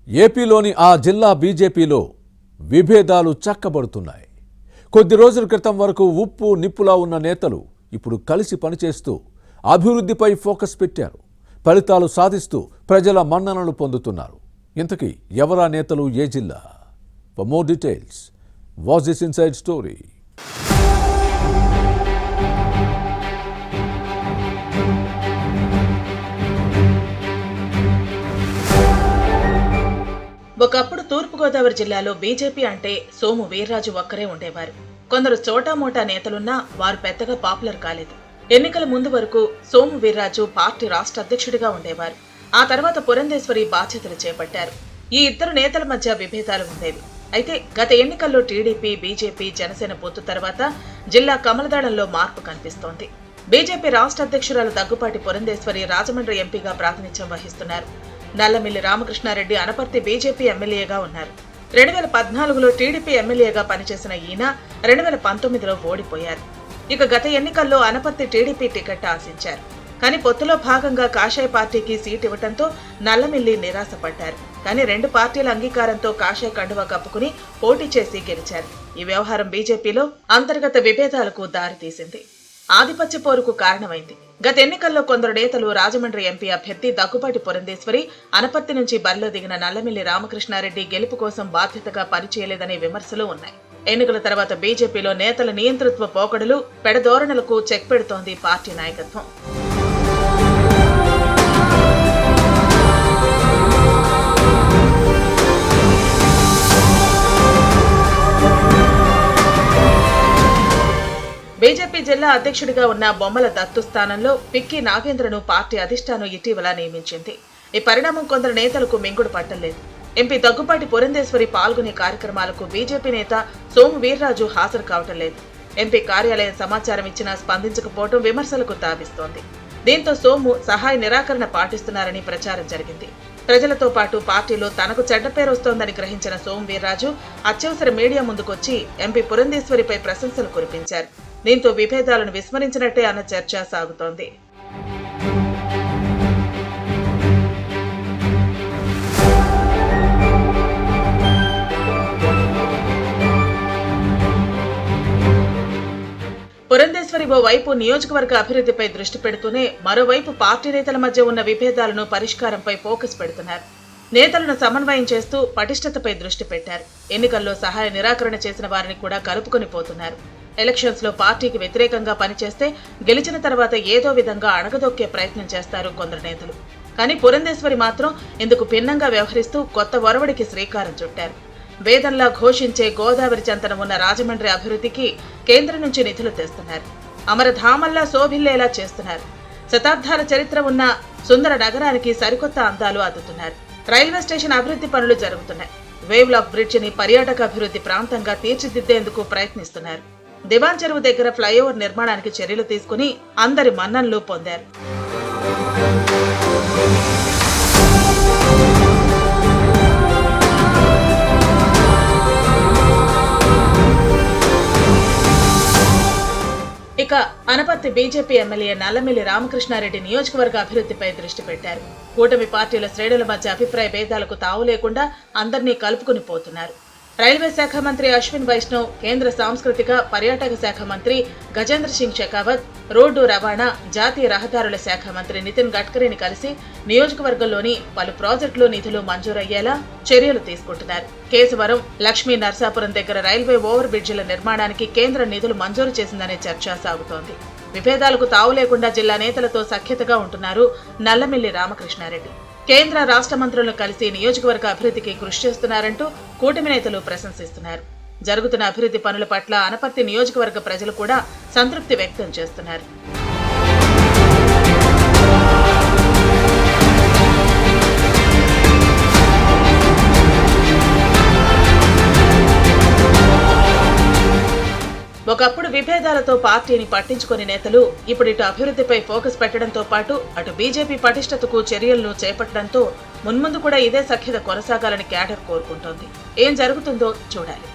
ఏపీలోని ఆ జిల్లా బీజేపీలో విభేదాలు చక్కబడుతున్నాయి. కొద్ది రోజుల క్రితం వరకు ఉప్పు నిప్పులా ఉన్న నేతలు ఇప్పుడు కలిసి పనిచేస్తూ అభివృద్ధిపై ఫోకస్ పెట్టారు. ఫలితాలు సాధిస్తూ ప్రజల మన్ననలు పొందుతున్నారు. ఇంతకీ ఎవరా నేతలు, ఏ జిల్లా? For more details, watch this inside story. ఒకప్పుడు తూర్పుగోదావరి జిల్లాలో బీజేపీ అంటే సోము వీర్రాజు ఒక్కరే ఉండేవారు. కొందరు చోటామోటా నేతలున్నా వారు పెద్దగా పాపులర్ కాలేదు. ఎన్నికల ముందు వరకు సోము వీర్రాజు పార్టీ రాష్ట్ర అధ్యక్షుడిగా ఉండేవారు. ఆ తర్వాత పురంధేశ్వరి బాధ్యతలు చేపట్టారు. ఈ ఇద్దరు నేతల మధ్య విభేదాలు ఉండేవి. అయితే గత ఎన్నికల్లో టీడీపీ, బీజేపీ, జనసేన పొత్తు తర్వాత జిల్లా కమలదళంలో మార్పు కనిపిస్తోంది. బీజేపీ రాష్ట్ర అధ్యక్షురాలు దగ్గుపాటి పురంధేశ్వరి రాజమండ్రి ఎంపీగా ప్రాతినిధ్యం వహిస్తున్నారు. నల్లమిల్లి రామకృష్ణారెడ్డి అనపర్తి బీజేపీ ఎమ్మెల్యేగా ఉన్నారు. 2014లో టీడీపీ ఎమ్మెల్యేగా పనిచేసిన ఈయన 2019లో ఓడిపోయారు. ఇక గత ఎన్నికల్లో అనపర్తి టీడీపీ టికెట్ ఆశించారు. కానీ పొత్తులో భాగంగా కాషాయ పార్టీకి సీట్ ఇవ్వడంతో నల్లమిల్లి నిరాశపడ్డారు. కానీ రెండు పార్టీల అంగీకారంతో కాషాయ కండువా కప్పుకుని పోటీ చేసి గెలిచారు. ఈ వ్యవహారం బీజేపీలో అంతర్గత విభేదాలకు దారితీసింది. ఆధిపత్య పోరుకు కారణమైంది. గత ఎన్నికల్లో కొందరు నేతలు రాజమండ్రి ఎంపీ అభ్యర్థి దగ్గుపాటి పురంధేశ్వరి, అనపర్తి నుంచి బరిలో దిగిన నల్లమిల్లి రామకృష్ణారెడ్డి గెలుపు కోసం బాధ్యతగా పనిచేయలేదనే విమర్శలు ఉన్నాయి. ఎన్నికల తర్వాత బీజేపీలో నేతల నియంతృత్వ పోకడలు, పెడధోరణులకు చెక్ పెడుతోంది పార్టీ నాయకత్వం. బీజేపీ జిల్లా అధ్యక్షుడిగా ఉన్న బొమ్మల దత్తు స్థానంలో పిక్కి నాగేంద్రను పార్టీ అధిష్టానం ఇటీవల నియమించింది. ఈ పరిణామం కొందరు నేతలకు మింగుడు పట్టలేదు. ఎంపీ దగ్గుపాటి పురంధేశ్వరి పాల్గొనే కార్యక్రమాలకు బీజేపీ నేత సోము వీర్రాజు హాజరు కావటం లేదు. ఎంపీ కార్యాలయం సమాచారం ఇచ్చినా స్పందించకపోవడం విమర్శలకు తావిస్తోంది. దీంతో సోము సహాయ నిరాకరణ పాటిస్తున్నారని ప్రచారం జరిగింది. ప్రజలతో పాటు పార్టీలో తనకు చెడ్డ పేరు వస్తోందని గ్రహించిన సోము వీర్రాజు అత్యవసర మీడియా ముందుకొచ్చి ఎంపీ పురంధేశ్వరిపై ప్రశంసలు కురిపించారు. దీంతో విభేదాలను విస్మరించినట్టే అన్న చర్చ సాగుతోంది. పురంధేశ్వరి ఓ వైపు నియోజకవర్గ అభివృద్ధిపై దృష్టి పెడుతూనే మరోవైపు పార్టీ నేతల మధ్య ఉన్న విభేదాలను పరిష్కారంపై ఫోకస్ పెడుతున్నారు. నేతలను సమన్వయం చేస్తూ పటిష్టతపై దృష్టి పెట్టారు. ఎన్నికల్లో సహాయ నిరాకరణ చేసిన వారిని కూడా కలుపుకొని పోతున్నారు. ఎలక్షన్స్ లో పార్టీకి వ్యతిరేకంగా పనిచేస్తే గెలిచిన తర్వాత ఏదో విధంగా అణగదొక్కే ప్రయత్నం చేస్తారు కొందరు నేతలు. కానీ పురంధేశ్వరి మాత్రం ఇందుకు భిన్నంగా వ్యవహరిస్తూ కొత్త ఒరవడికి శ్రీకారం చుట్టారు. వేదంలా ఘోషించే గోదావరి చెంతన ఉన్న రాజమండ్రి అభివృద్ధికి కేంద్రం నుంచి నిధులు తెస్తున్నారు. అమరధామల్లా శోభిల్లేలా చేస్తున్నారు. శతాబ్దాల చరిత్ర ఉన్న సుందర నగరానికి సరికొత్త అందాలు అద్దుతున్నారు. రైల్వే స్టేషన్ అభివృద్ధి పనులు జరుగుతున్నాయి. వేవ్ లాక్ బ్రిడ్జ్ ని పర్యాటక అభివృద్ధి ప్రాంతంగా తీర్చిదిద్దేందుకు ప్రయత్నిస్తున్నారు. దివాన్ చెరువు దగ్గర ఫ్లైఓవర్ నిర్మాణానికి చర్యలు తీసుకుని అందరి మన్ననలు పొందారు. ఇక అనపర్తి బీజేపీ ఎమ్మెల్యే నల్లమిల్లి రామకృష్ణారెడ్డి నియోజకవర్గ అభివృద్ధిపై దృష్టి పెట్టారు. కూటమి పార్టీల శ్రేణుల మధ్య అభిప్రాయ భేదాలకు తావు లేకుండా అందరినీ కలుపుకుని పోతున్నారు. రైల్వే శాఖ మంత్రి అశ్విన్ వైష్ణవ్, కేంద్ర సాంస్కృతిక పర్యాటక శాఖ మంత్రి గజేంద్ర సింగ్ షెకావత్, రోడ్డు రవాణా, జాతీయ రహదారుల శాఖ మంత్రి నితిన్ గడ్కరీని కలిసి నియోజకవర్గంలోని పలు ప్రాజెక్టులు నిధులు మంజూరయ్యేలా చర్యలు తీసుకుంటున్నారు. కేశవరం, లక్ష్మీ నర్సాపురం దగ్గర రైల్వే ఓవర్ బ్రిడ్జిల నిర్మాణానికి కేంద్రం నిధులు మంజూరు చేసిందనే చర్చ సాగుతోంది. విభేదాలకు తావు లేకుండా జిల్లా నేతలతో సఖ్యతగా ఉంటున్నారు నల్లమిల్లి రామకృష్ణారెడ్డి. కేంద్ర రాష్ట్ర మంత్రులను కలిసి నియోజకవర్గ అభివృద్ధికి కృషి చేస్తున్నారంటూ కూటమి నేతలు ప్రశంసిస్తున్నారు. జరుగుతున్న అభివృద్ధి పనుల పట్ల అనపర్తి నియోజకవర్గ ప్రజలు కూడా సంతృప్తి వ్యక్తం చేస్తున్నారు. ఒకప్పుడు విభేదాలతో పార్టీని పట్టించుకునే నేతలు ఇప్పుడు ఇటు అభివృద్ధిపై ఫోకస్ పెట్టడంతో పాటు అటు బీజేపీ పటిష్టతకు చర్యలను చేపట్టడంతో మున్ముందు కూడా ఇదే సఖ్యత కొనసాగాలని క్యాడర్ కోరుకుంటోంది. ఏం జరుగుతుందో చూడాలి.